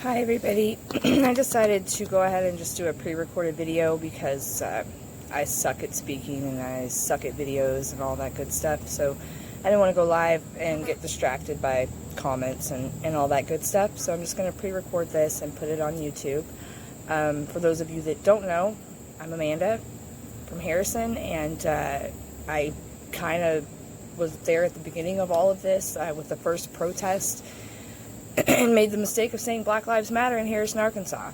Hi everybody. I decided to go ahead and just do a pre-recorded video because I suck at speaking and I suck at videos and all that good stuff, so I didn't want to go live and get distracted by comments and all that good stuff, so I'm just going to pre-record this and put it on YouTube. For those of you that don't know, I'm Amanda from Harrison, and I kind of was there at the beginning of all of this with the first protest and made the mistake of saying Black Lives Matter in Harrison, Arkansas,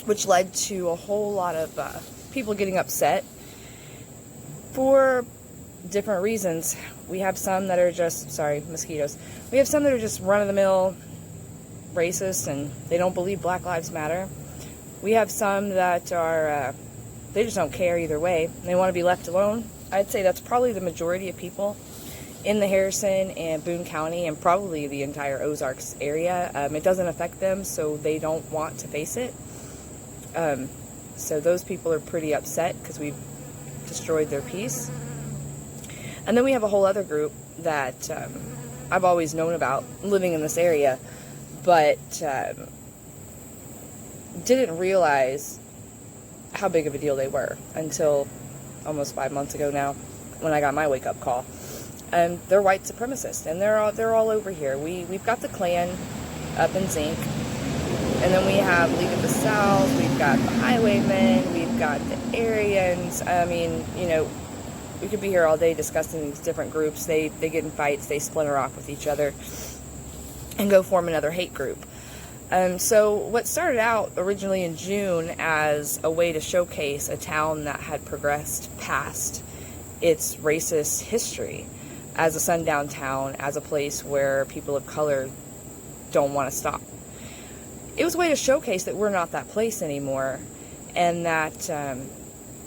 which led to a whole lot of people getting upset for different reasons. We have some that are just, sorry, mosquitoes. We have some that are just run-of-the-mill racist and they don't believe Black Lives Matter. We have some that are, they just don't care either way. They want to be left alone. I'd say that's probably the majority of people in the Harrison and Boone County and probably the entire Ozarks area. It doesn't affect them, so they don't want to face it. So those people are pretty upset because we've destroyed their peace. And then we have a whole other group that I've always known about living in this area, but didn't realize how big of a deal they were until almost 5 months ago now, when I got my wake-up call. They're white supremacists, and they're all over here. We've got the Klan up in Zinc, and then we have League of the South, we've got the Highwaymen, we've got the Aryans. I mean, you know, we could be here all day discussing these different groups. They get in fights, they splinter off with each other, and go form another hate group. So what started out originally in June as a way to showcase a town that had progressed past its racist history as a sundown town, as a place where people of color don't want to stop. It was a way to showcase that we're not that place anymore, and that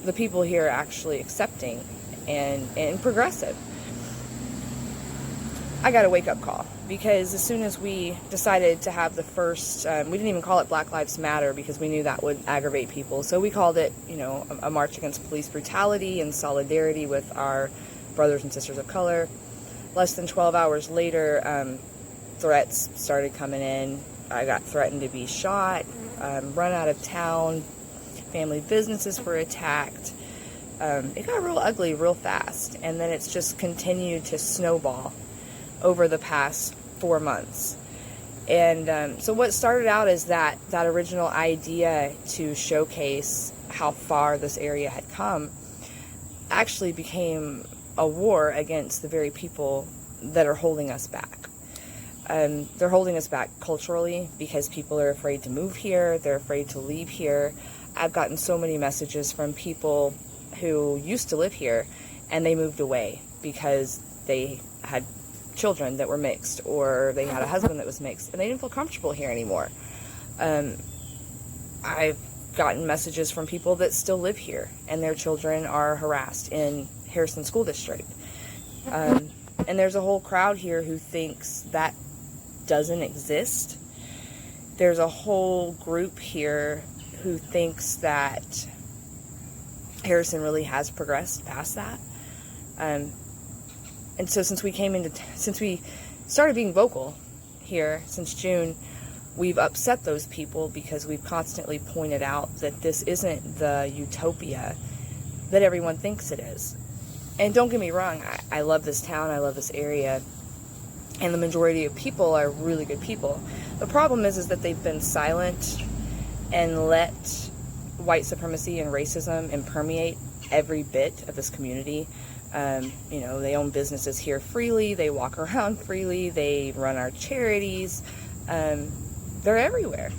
the people here are actually accepting and progressive. I got a wake-up call, because as soon as we decided to have the first, we didn't even call it Black Lives Matter because we knew that would aggravate people, so we called it, you know, a march against police brutality in solidarity with our brothers and sisters of color. Less than 12 hours later, threats started coming in. I got threatened to be shot, run out of town, family businesses were attacked. It got real ugly real fast, and then it's just continued to snowball over the past 4 months. And so what started out as that original idea to showcase how far this area had come actually became a war against the very people that are holding us back. They're holding us back culturally because people are afraid to move here, they're afraid to leave here. I've gotten so many messages from people who used to live here and they moved away because they had children that were mixed, or they had a husband that was mixed, and they didn't feel comfortable here anymore. I've gotten messages from people that still live here and their children are harassed in Harrison School District. And there's a whole crowd here who thinks that doesn't exist. There's a whole group here who thinks that Harrison really has progressed past that. And so since we started being vocal here since June, we've upset those people because we've constantly pointed out that this isn't the utopia that everyone thinks it is. And don't get me wrong, I love this town, I love this area, and the majority of people are really good people. The problem is that they've been silent and let white supremacy and racism impermeate every bit of this community. You know, they own businesses here freely, they walk around freely, they run our charities, they're everywhere.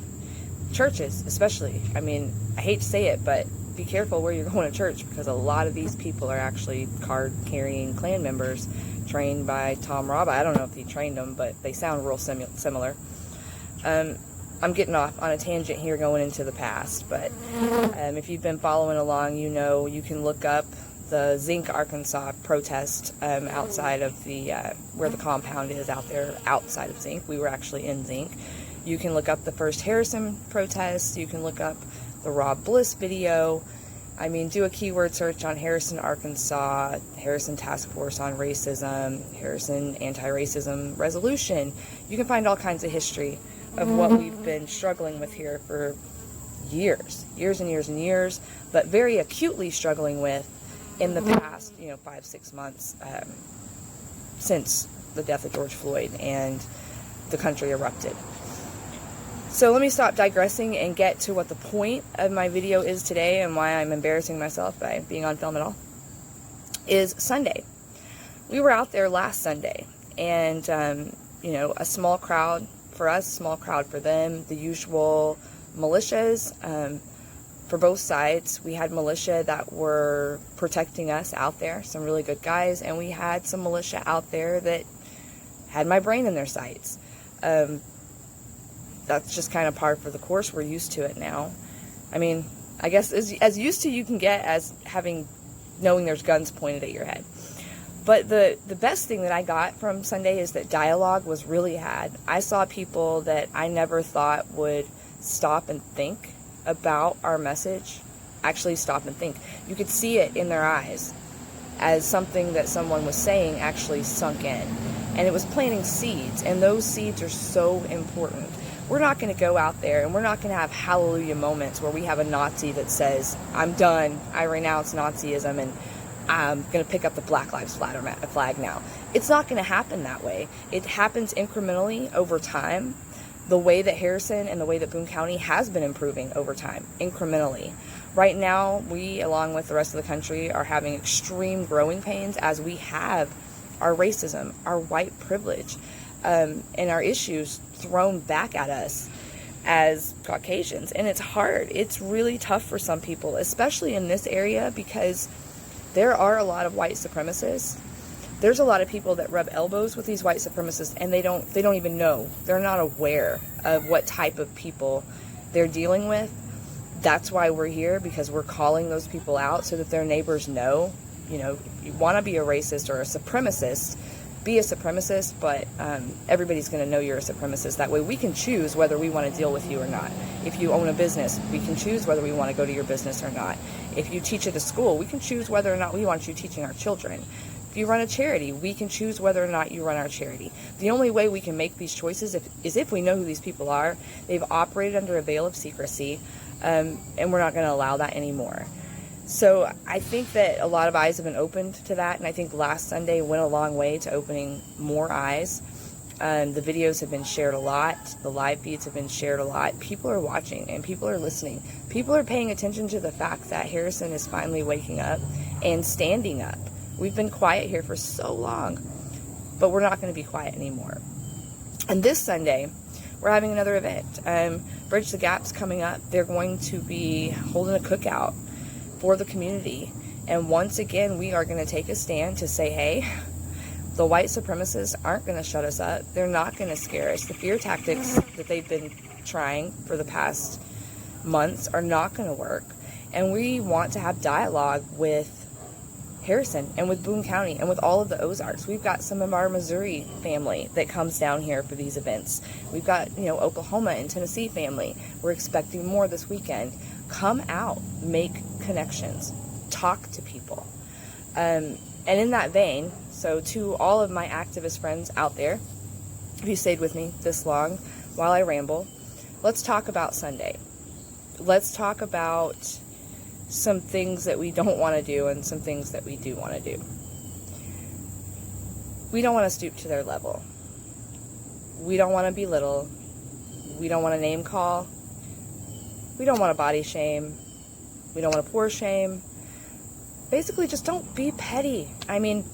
Churches, especially. I mean, I hate to say it, but be careful where you're going to church, because a lot of these people are actually card-carrying Klan members trained by Tom Robb. I don't know if he trained them, but they sound real similar. I'm getting off on a tangent here going into the past, but if you've been following along, you know you can look up the Zinc, Arkansas protest outside of the where the compound is out there outside of Zinc. We were actually in Zinc. You can look up the first Harrison protest. You can look up the Rob Bliss video. I mean, do a keyword search on Harrison, Arkansas, Harrison Task Force on Racism, Harrison Anti-Racism Resolution. You can find all kinds of history of what we've been struggling with here for years and years and years, but very acutely struggling with in the past, 5-6 months since the death of George Floyd and the country erupted. So let me stop digressing and get to what the point of my video is today and why I'm embarrassing myself by being on film at all. Is Sunday. We were out there last Sunday, and a small crowd for us, small crowd for them, the usual militias for both sides. We had militia that were protecting us out there, some really good guys, and we had some militia out there that had my brain in their sights. That's just kind of par for the course. We're used to it now. I mean, I guess as used to you can get as knowing there's guns pointed at your head. But the best thing that I got from Sunday is that dialogue was really had. I saw people that I never thought would stop and think about our message, actually stop and think. You could see it in their eyes as something that someone was saying actually sunk in. And it was planting seeds, and those seeds are so important. We're not going to go out there and we're not going to have hallelujah moments where we have a Nazi that says, I'm done, I renounce Nazism, and I'm going to pick up the Black Lives Matter flag now. It's not going to happen that way. It happens incrementally over time, the way that Harrison and the way that Boone County has been improving over time, incrementally. Right now, we, along with the rest of the country, are having extreme growing pains as we have our racism, our white privilege, and our issues thrown back at us as Caucasians. And it's hard. It's really tough for some people, especially in this area, because there are a lot of white supremacists. There's a lot of people that rub elbows with these white supremacists, and they don't even know. They're not aware of what type of people they're dealing with. That's why we're here, because we're calling those people out so that their neighbors know, if you want to be a racist or a supremacist, be a supremacist, but everybody's going to know you're a supremacist. That way we can choose whether we want to deal with you or not. If you own a business, we can choose whether we want to go to your business or not. If you teach at a school, we can choose whether or not we want you teaching our children. If you run a charity, we can choose whether or not you run our charity. The only way we can make these choices is if we know who these people are. They've operated under a veil of secrecy, and we're not going to allow that anymore. So I think that a lot of eyes have been opened to that, and I think last Sunday went a long way to opening more eyes. The videos have been shared a lot. The live feeds have been shared a lot. People are watching, and people are listening. People are paying attention to the fact that Harrison is finally waking up and standing up. We've been quiet here for so long, but we're not going to be quiet anymore. And this Sunday, we're having another event. Bridge the Gap's coming up. They're going to be holding a cookout for the community. And once again, we are going to take a stand to say, hey, the white supremacists aren't going to shut us up. They're not going to scare us. The fear tactics that they've been trying for the past months are not going to work. And we want to have dialogue with Harrison and with Boone County and with all of the Ozarks. We've got some of our Missouri family that comes down here for these events. We've got, Oklahoma and Tennessee family. We're expecting more this weekend. Come out, make connections, talk to people. And in that vein, so to all of my activist friends out there, if you stayed with me this long while I ramble, let's talk about Sunday. Let's talk about some things that we don't want to do and some things that we do want to do. We don't want to stoop to their level. We don't want to belittle. We don't want to name call. We don't want to body shame. We don't want to pour shame. Basically, just don't be petty. I mean,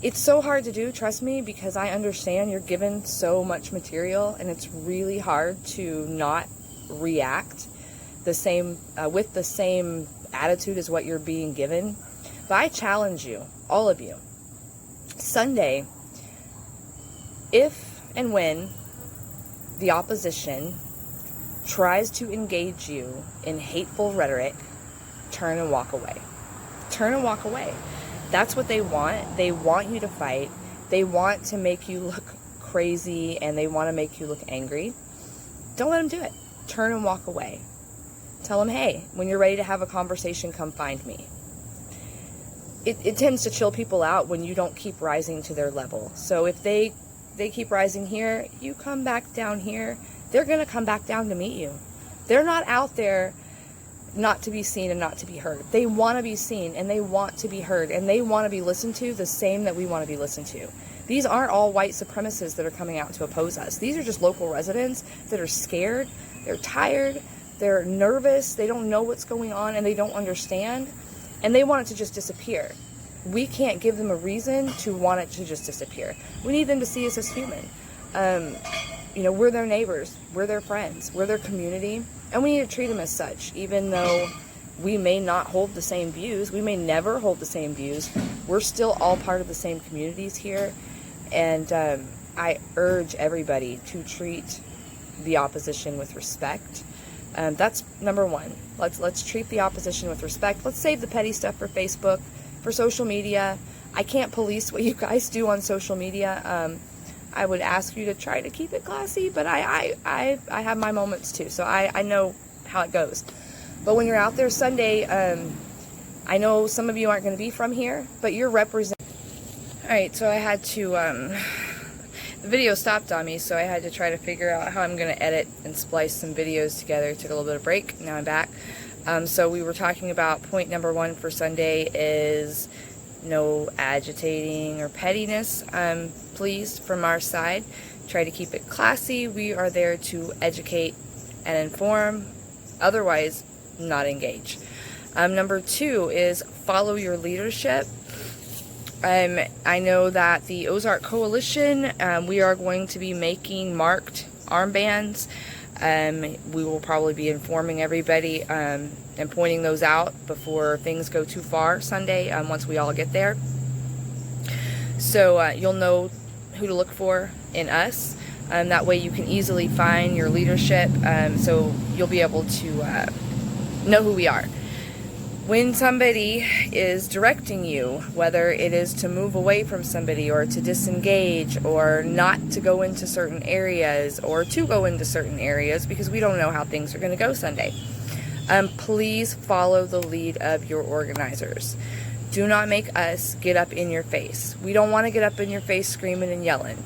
it's so hard to do, trust me, because I understand you're given so much material, and it's really hard to not react with the same attitude as what you're being given. But I challenge you, all of you, Sunday, if and when the opposition tries to engage you in hateful rhetoric, turn and walk away. Turn and walk away. That's what they want. They want you to fight. They want to make you look crazy, and they want to make you look angry. Don't let them do it. Turn and walk away. Tell them, hey, when you're ready to have a conversation, come find me. It tends to chill people out when you don't keep rising to their level. So if they keep rising here, you come back down here, they're going to come back down to meet you. They're not out there not to be seen and not to be heard. They want to be seen and they want to be heard and they want to be listened to the same that we want to be listened to. These aren't all white supremacists that are coming out to oppose us. These are just local residents that are scared, they're tired, they're nervous, they don't know what's going on and they don't understand, and they want it to just disappear. We can't give them a reason to want it to just disappear. We need them to see us as human. We're their neighbors, we're their friends, we're their community, and we need to treat them as such, even though we may not hold the same views, we may never hold the same views, we're still all part of the same communities here, and I urge everybody to treat the opposition with respect. That's number one. Let's treat the opposition with respect. Let's save the petty stuff for Facebook, for social media. I can't police what you guys do on social media. I would ask you to try to keep it classy, but I have my moments too, so I know how it goes. But when you're out there Sunday, I know some of you aren't going to be from here, but you're representing. Alright, so I had to, the video stopped on me, so I had to try to figure out how I'm going to edit and splice some videos together. Took a little bit of break, now I'm back. So we were talking about point number 1 for Sunday is no agitating or pettiness, please, from our side. Try to keep it classy. We are there to educate and inform, otherwise not engage. Number 2 is follow your leadership. I know that the Ozark Coalition, we are going to be making marked armbands. We will probably be informing everybody and pointing those out before things go too far Sunday, once we all get there. So you'll know who to look for in us. That way you can easily find your leadership, so you'll be able to know who we are. When somebody is directing you, whether it is to move away from somebody or to disengage or not to go into certain areas or to go into certain areas, because we don't know how things are going to go Sunday, please follow the lead of your organizers. Do not make us get up in your face. We don't want to get up in your face screaming and yelling.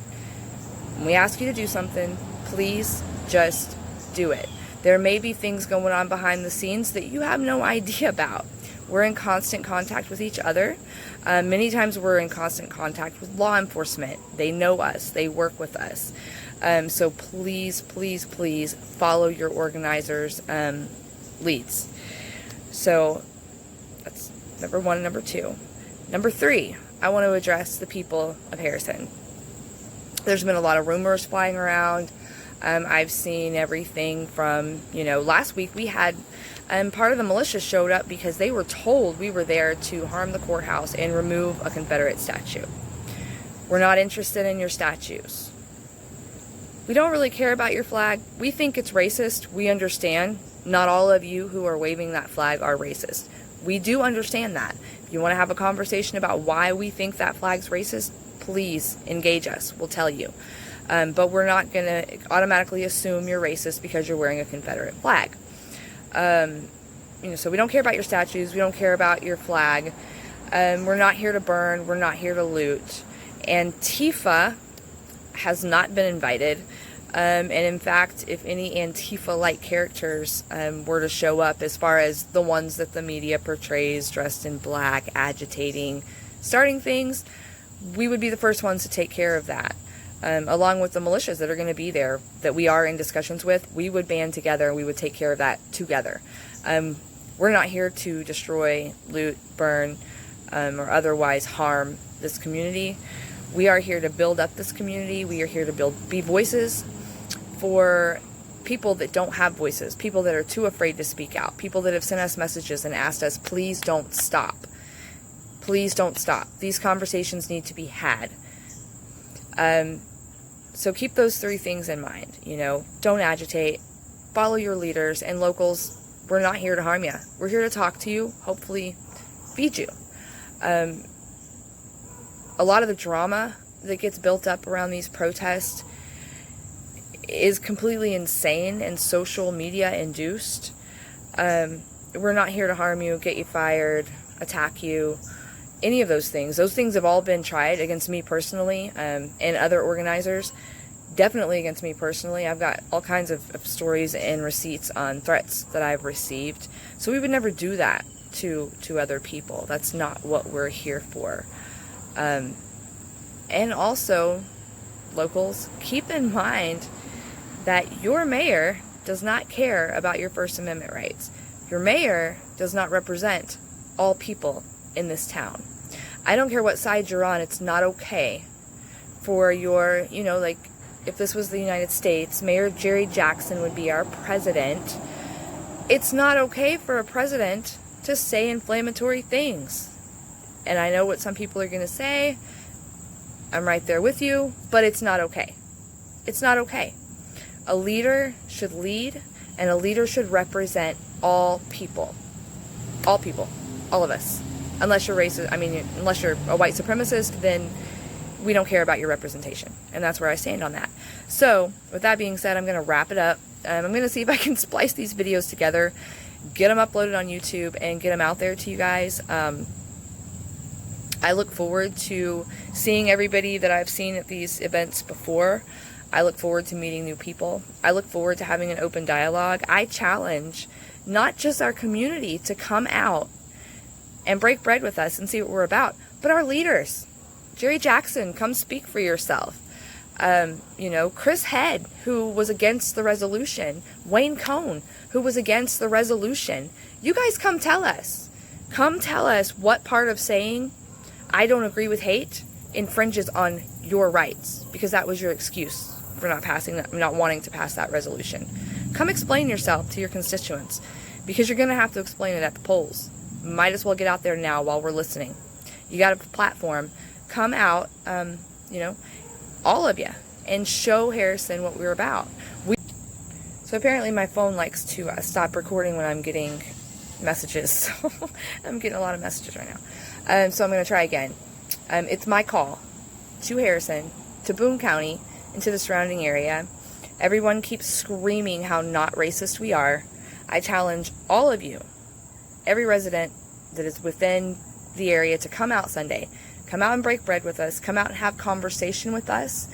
When we ask you to do something, please just do it. There may be things going on behind the scenes that you have no idea about. We're in constant contact with each other. Many times we're in constant contact with law enforcement. They know us. They work with us. So please, please, please follow your organizers' leads. So that's number 1 and number 2. Number 3, I want to address the people of Harrison. There's been a lot of rumors flying around. I've seen everything from, last week we had part of the militia showed up because they were told we were there to harm the courthouse and remove a Confederate statue. We're not interested in your statues. We don't really care about your flag. We think it's racist. We understand. Not all of you who are waving that flag are racist. We do understand that. If you want to have a conversation about why we think that flag's racist, please engage us. We'll tell you. But we're not going to automatically assume you're racist because you're wearing a Confederate flag. So we don't care about your statues. We don't care about your flag. We're not here to burn. We're not here to loot. Antifa has not been invited. And in fact, if any Antifa-like characters were to show up, as far as the ones that the media portrays dressed in black, agitating, starting things, we would be the first ones to take care of that. Along with the militias that are going to be there, that we are in discussions with, we would band together and we would take care of that together. We're not here to destroy, loot, burn, or otherwise harm this community. We are here to build up this community. We are here to be voices for people that don't have voices, people that are too afraid to speak out, people that have sent us messages and asked us, please don't stop. Please don't stop. These conversations need to be had. So keep those 3 things in mind. Don't agitate, follow your leaders, and locals, we're not here to harm you. We're here to talk to you, hopefully feed you. A lot of the drama that gets built up around these protests is completely insane and social media induced. We're not here to harm you, get you fired, attack you, any of those things. Those things have all been tried against me personally and other organizers. definitely against me personally. I've got all kinds of stories and receipts on threats that I've received. So we would never do that to other people. That's not what we're here for. And also, locals, keep in mind that your mayor does not care about your First Amendment rights. Your mayor does not represent all people in this town. I don't care what side you're on, it's not okay for your, you know, like, if this was the United States, Mayor Jerry Jackson would be our president. It's not okay for a president to say inflammatory things. And I know what some people are going to say. I'm right there with you, but it's not okay. It's not okay. A leader should lead, and a leader should represent all people. All people. All of us. Unless you're racist, unless you're a white supremacist, then we don't care about your representation. And that's where I stand on that. So, with that being said, I'm going to wrap it up. I'm going to see if I can splice these videos together, get them uploaded on YouTube, and get them out there to you guys. I look forward to seeing everybody that I've seen at these events before. I look forward to meeting new people. I look forward to having an open dialogue. I challenge not just our community to come out and break bread with us and see what we're about, but our leaders. Jerry Jackson, come speak for yourself. Chris Head, who was against the resolution. Wayne Cohn, who was against the resolution. You guys come tell us. Come tell us what part of saying, I don't agree with hate, infringes on your rights, because that was your excuse for not wanting to pass that resolution. Come explain yourself to your constituents, because you're going to have to explain it at the polls. Might as well get out there now while we're listening. You got a platform. Come out, all of you, and show Harrison what we're about. So apparently my phone likes to stop recording when I'm getting messages. So I'm getting a lot of messages right now. So I'm going to try again. It's my call to Harrison, to Boone County, and to the surrounding area. Everyone keeps screaming how not racist we are. I challenge all of you, every resident that is within the area, to come out Sunday. Come out and break bread with us. Come out and have conversation with us,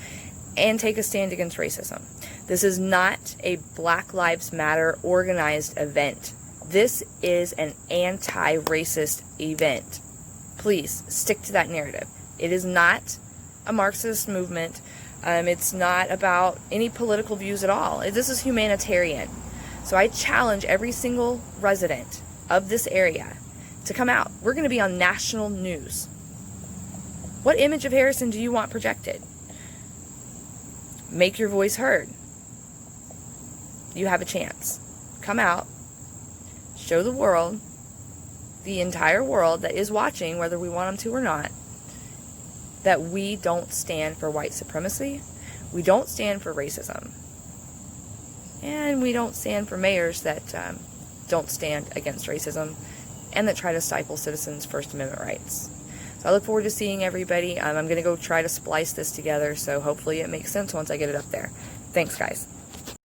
and take a stand against racism. This is not a Black Lives Matter organized event. This is an anti-racist event. Please stick to that narrative. It is not a Marxist movement. It's not about any political views at all. This is humanitarian. So I challenge every single resident of this area to come out. We're going to be on national news. What image of Harrison do you want projected? Make your voice heard. You have a chance. Come out. Show the world, the entire world that is watching, whether we want them to or not, that we don't stand for white supremacy. We don't stand for racism. And we don't stand for mayors that don't stand against racism and that try to stifle citizens' First Amendment rights. So I look forward to seeing everybody. I'm going to go try to splice this together, so hopefully it makes sense once I get it up there. Thanks, guys.